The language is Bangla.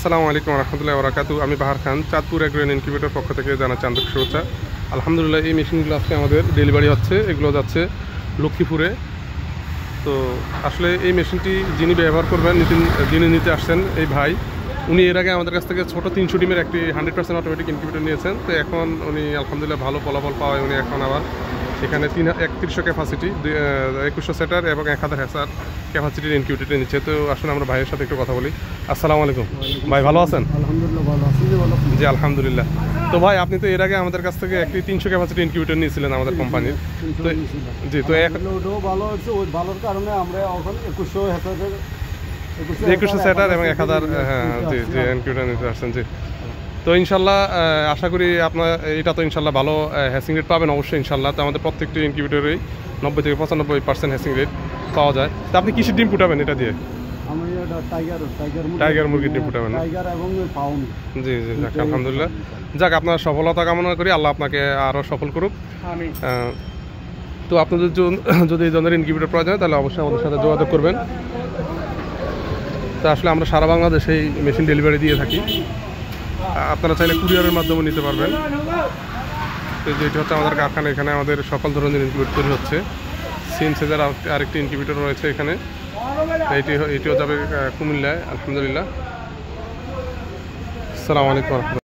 আসসালামু আলাইকুম রহমতুল্লাহি ওয়া বারাকাতুহু। আমি বাহার খান, চাঁদপুর এগ্রো ইনকিউবেটর পক্ষ থেকে জানাচ্ছি আন্তরিক শুভেচ্ছা। আলহামদুলিল্লাহ, এই মেশিনগুলো আজকে আমাদের ডেলিভারি হচ্ছে। এগুলো যাচ্ছে লক্ষ্মীপুরে। তো আসলে এই মেশিনটি যিনি ব্যবহার করবেন, যিনি নিতে আসছেন এই ভাই, উনি এর আগে আমাদের কাছ থেকে ছোটো 300 ডিমের একটি 100% অটোমেটিক ইনকিউবেটর নিয়েছেন। তো এখন উনি আলহামদুলিল্লাহ ভালো ফলাফল পাওয়ায় উনি এখন আবার এখানে 3100 ক্যাপাসিটি, 2100 সেটার এবং 1000 হ্যাচার ক্যাপাসিটির ইনকিউবেটর নিচ্ছে। তো আসলে আমরা ভাইয়ের সাথে একটু কথা বলি। আসসালামু আলাইকুম ভাই, ভালো আছেন? আলহামদুলিল্লাহ ভালো আছি। জি আলহামদুলিল্লাহ। তো ভাই, আপনি তো এর আগে আমাদের কাছ থেকে একটি 300 ক্যাপাসিটি ইনকিউবেটর নিয়েছিলেন আমাদের কোম্পানির। তো জি, তো ওটাও ভালো হচ্ছে। ওই ভালোর কারণে আমরা এখন 2100 সেটার এবং 1000 জি জি ইনকিউবেটর নিতে আসছেন। জি, তো ইনশাল্লাহ আশা করি আপনার এটা তো ইনশাল্লাহ ভালো হ্যাসিং রেট পাবেন অবশ্যই ইনশাল্লাহ। তো আমাদের প্রত্যেকটি ইনকিউবেটরেই 90 থেকে 95% হ্যাসিং রেট পাওয়া যায়। তো আপনি কিসের ডিম ফুটাবেন এটা দিয়ে? আমি টাইগার মুরগির ডিম ফুটাবেন? টাইগার এবং ফাউন্ড। জি জি, যাক আলহামদুলিল্লাহ। যাক, আপনার সফলতা কামনা করি, আল্লাহ আপনাকে আরও সফল করুক। তো আপনাদের যদি এই ধরনের ইনকিউবেটর প্রয়োজন হয় তাহলে অবশ্যই আমাদের সাথে যোগাযোগ করবেন। তো আসলে আমরা সারা বাংলাদেশে এই মেশিন ডেলিভারি দিয়ে থাকি। আপনারা চাইলে কুরিয়ারের মাধ্যমে নিতে পারবেন। তো যেটি হচ্ছে আমাদের কারখানা, এখানে আমাদের সকল ধরনের ইনকিউবেটর তৈরি হচ্ছে। সিনসেজের আরেকটি ইনকিউবেটর রয়েছে এখানে। এটিও যাবে কুমিল্লায় আলহামদুলিল্লাহ। আসসালামু আলাইকুম।